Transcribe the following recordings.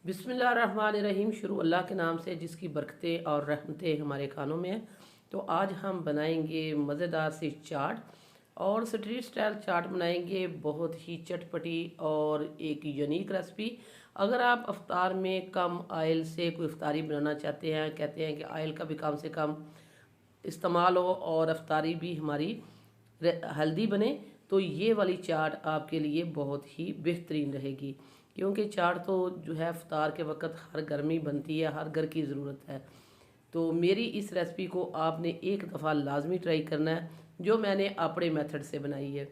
बिस्मिल्लाहिर्रहमानिर्रहीम। शुरू अल्लाह के नाम से जिसकी बरकतें और रहमतें हमारे खानों में हैं। तो आज हम बनाएंगे मज़ेदार सी चाट और स्ट्रीट स्टाइल चाट बनाएंगे, बहुत ही चटपटी और एक यूनिक रेसिपी। अगर आप अफ्तार में कम आयल से कोई इफ्तारी बनाना चाहते हैं, कहते हैं कि आयल का भी कम से कम इस्तेमाल हो और अफ्तारी भी हमारी हेल्दी बने, तो ये वाली चाट आपके लिए बहुत ही बेहतरीन रहेगी। क्योंकि चाट तो जो है इफ्तार के वक्त हर घर में बनती है, हर घर की ज़रूरत है। तो मेरी इस रेसिपी को आपने एक दफ़ा लाजमी ट्राई करना है, जो मैंने अपने मेथड से बनाई है।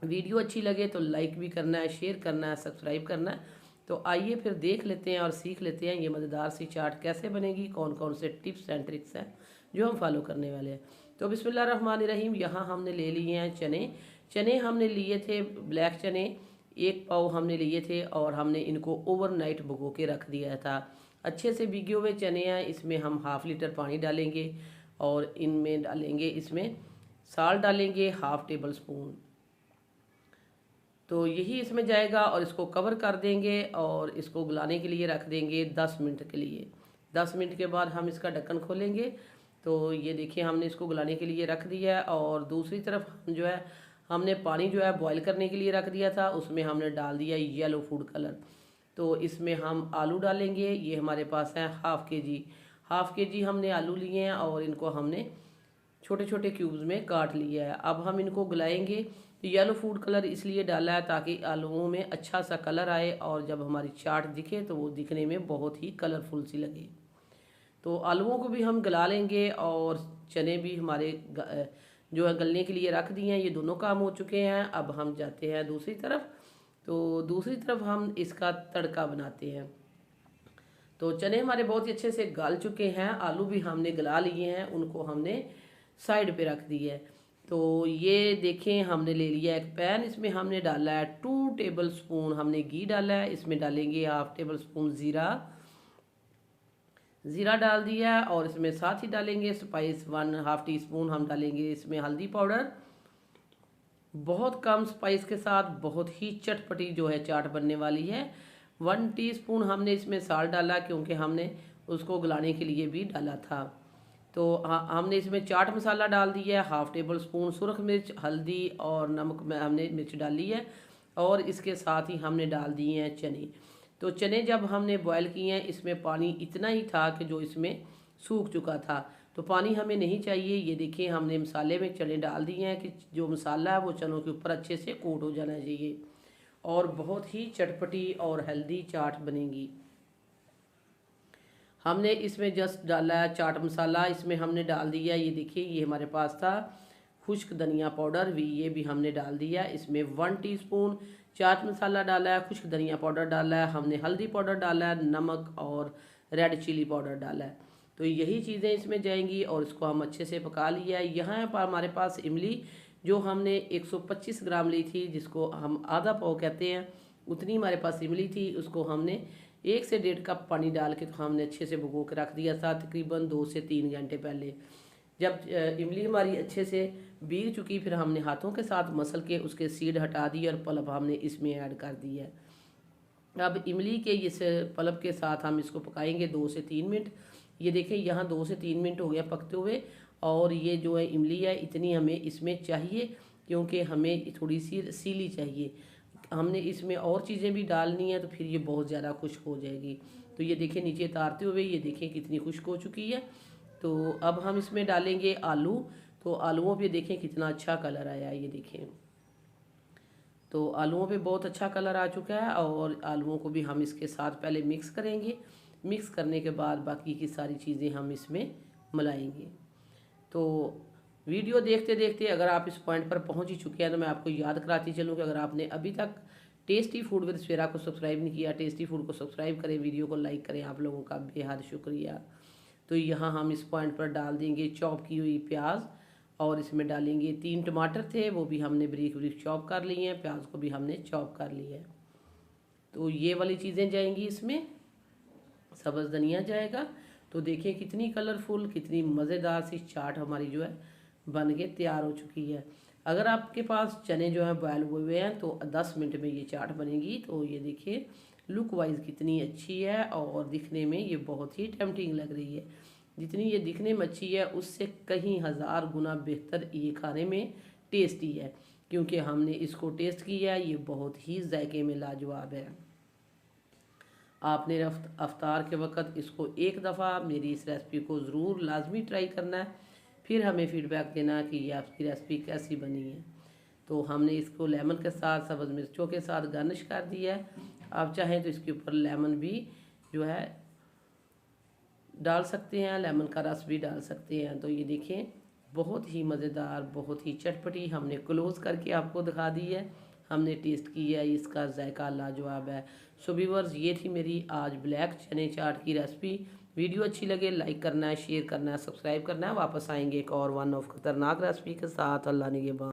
वीडियो अच्छी लगे तो लाइक भी करना है, शेयर करना है, सब्सक्राइब करना है। तो आइए फिर देख लेते हैं और सीख लेते हैं ये मज़ेदार सी चाट कैसे बनेगी, कौन कौन से टिप्स एंड ट्रिक्स हैं जो हम फॉलो करने वाले हैं। तो बिस्मिल्लाहिर्रहमानिर्रहीम। यहाँ हमने ले लिए हैं चने। चने हमने लिए थे ब्लैक चने, 1 पाव हमने लिए थे और हमने इनको ओवरनाइट भिगो के रख दिया था। अच्छे से भीगे हुए चने हैं, इसमें हम ½ लीटर पानी डालेंगे और इनमें डालेंगे, इसमें साल्ट डालेंगे ½ टेबल स्पून। तो यही इसमें जाएगा और इसको कवर कर देंगे और इसको गलाने के लिए रख देंगे 10 मिनट के लिए। 10 मिनट के बाद हम इसका ढक्कन खोलेंगे। तो ये देखिए हमने इसको गलाने के लिए रख दिया है और दूसरी तरफ हम जो है हमने पानी जो है बॉईल करने के लिए रख दिया था, उसमें हमने डाल दिया येलो फूड कलर। तो इसमें हम आलू डालेंगे। ये हमारे पास है हाफ के जी हमने आलू लिए हैं और इनको हमने छोटे छोटे क्यूब्स में काट लिया है। अब हम इनको गलाएंगे। तो येलो फूड कलर इसलिए डाला है ताकि आलूओं में अच्छा सा कलर आए और जब हमारी चाट दिखे तो वो दिखने में बहुत ही कलरफुल सी लगे। तो आलूओं को भी हम गला लेंगे और चने भी हमारे जो है गलने के लिए रख दिए हैं। ये दोनों काम हो चुके हैं। अब हम जाते हैं दूसरी तरफ। तो दूसरी तरफ हम इसका तड़का बनाते हैं। तो चने हमारे बहुत ही अच्छे से गल चुके हैं, आलू भी हमने गला लिए हैं, उनको हमने साइड पे रख दिया है। तो ये देखें हमने ले लिया एक पैन, इसमें हमने डाला है 2 टेबल स्पून हमने घी डाला है। इसमें डालेंगे ½ टेबल स्पून ज़ीरा डाल दिया है और इसमें साथ ही डालेंगे स्पाइस 1/2 टी स्पून हम डालेंगे इसमें हल्दी पाउडर। बहुत कम स्पाइस के साथ बहुत ही चटपटी जो है चाट बनने वाली है। 1 टीस्पून हमने इसमें साल्ट डाला क्योंकि हमने उसको गलाने के लिए भी डाला था। तो हमने इसमें चाट मसाला डाल दिया है ½ टेबल स्पून, सुरख मिर्च, हल्दी और नमक में हमने मिर्च डाली है और इसके साथ ही हमने डाल दिए हैं चने। तो चने जब हमने बॉयल किए हैं इसमें पानी इतना ही था कि जो इसमें सूख चुका था, तो पानी हमें नहीं चाहिए। ये देखिए हमने मसाले में चने डाल दिए हैं कि जो मसाला है वो चनों के ऊपर अच्छे से कोट हो जाना चाहिए और बहुत ही चटपटी और हेल्दी चाट बनेगी। हमने इसमें जस्ट डाला है चाट मसाला, इसमें हमने डाल दिया, ये देखिए ये हमारे पास था खुश्क धनिया पाउडर भी, ये भी हमने डाल दिया। इसमें 1 टीस्पून चाट मसाला डाला है, खुश्क धनिया पाउडर डाला है, हमने हल्दी पाउडर डाला है, नमक और रेड चिली पाउडर डाला है। तो यही चीज़ें इसमें जाएंगी और इसको हम अच्छे से पका लिया है। यहाँ पर हमारे पास इमली जो हमने 125 ग्राम ली थी, जिसको हम आधा पाव कहते हैं, उतनी हमारे पास इमली थी। उसको हमने 1 से 1.5 कप पानी डाल के तो हमने अच्छे से भिगो के रख दिया था तकरीबन 2 से 3 घंटे पहले। जब इमली हमारी अच्छे से भीग चुकी, फिर हमने हाथों के साथ मसल के उसके सीड हटा दिए और पल्प हमने इसमें ऐड कर दी है। अब इमली के इस पल्प के साथ हम इसको पकाएंगे 2 से 3 मिनट। ये देखें यहाँ 2 से 3 मिनट हो गया पकते हुए और ये जो है इमली है इतनी हमें इसमें चाहिए क्योंकि हमें थोड़ी सी सीली चाहिए। हमने इसमें और चीज़ें भी डालनी है तो फिर ये बहुत ज़्यादा खुश्क हो जाएगी। तो ये देखें नीचे तारते हुए ये देखें कितनी खुश्क हो चुकी है। तो अब हम इसमें डालेंगे आलू। तो आलूओं पे देखें कितना अच्छा कलर आया है, ये देखें। तो आलूओं पे बहुत अच्छा कलर आ चुका है और आलूओं को भी हम इसके साथ पहले मिक्स करेंगे। मिक्स करने के बाद बाकी की सारी चीज़ें हम इसमें मिलाएंगे। तो वीडियो देखते देखते अगर आप इस पॉइंट पर पहुंच ही चुके हैं तो मैं आपको याद कराती चलूँ कि अगर आपने अभी तक टेस्टी फूड विद स्वेरा को सब्सक्राइब नहीं किया, टेस्टी फूड को सब्सक्राइब करें, वीडियो को लाइक करें, आप लोगों का बेहद शुक्रिया। तो यहाँ हम इस पॉइंट पर डाल देंगे चॉप की हुई प्याज और इसमें डालेंगे 3 टमाटर थे, वो भी हमने ब्रीक ब्रीक चॉप कर लिए हैं, प्याज को भी हमने चॉप कर लिया है। तो ये वाली चीज़ें जाएंगी इसमें, सब्ज़ धनिया जाएगा। तो देखिए कितनी कलरफुल, कितनी मज़ेदार सी चाट हमारी जो है बन के तैयार हो चुकी है। अगर आपके पास चने जो है बॉयल हुए हुए हैं तो 10 मिनट में ये चाट बनेगी। तो ये देखिए लुक वाइज कितनी अच्छी है और दिखने में ये बहुत ही टेम्पटिंग लग रही है। जितनी ये दिखने में अच्छी है उससे कहीं हज़ार गुना बेहतर ये खाने में टेस्टी है, क्योंकि हमने इसको टेस्ट किया है। ये बहुत ही जायके में लाजवाब है। आपने अफ्तार के वक्त इसको एक दफ़ा मेरी इस रेसिपी को ज़रूर लाजमी ट्राई करना है, फिर हमें फ़ीडबैक देना कि ये आपकी रेसिपी कैसी बनी है। तो हमने इसको लेमन के साथ, सब्ज़ मिर्चों के साथ गार्निश कर दिया है। आप चाहें तो इसके ऊपर लेमन भी जो है डाल सकते हैं, लेमन का रस भी डाल सकते हैं। तो ये देखें, बहुत ही मज़ेदार, बहुत ही चटपटी हमने क्लोज़ करके आपको दिखा दी है। हमने टेस्ट किया है, इसका जायका लाजवाब है। सो व्यूअर्स, ये थी मेरी आज ब्लैक चने चाट की रेसिपी। वीडियो अच्छी लगे लाइक करना है, शेयर करना है, सब्सक्राइब करना है। वापस आएंगे एक और वन ऑफ खतरनाक रेसिपी के साथ। अल्लाह निगहबान।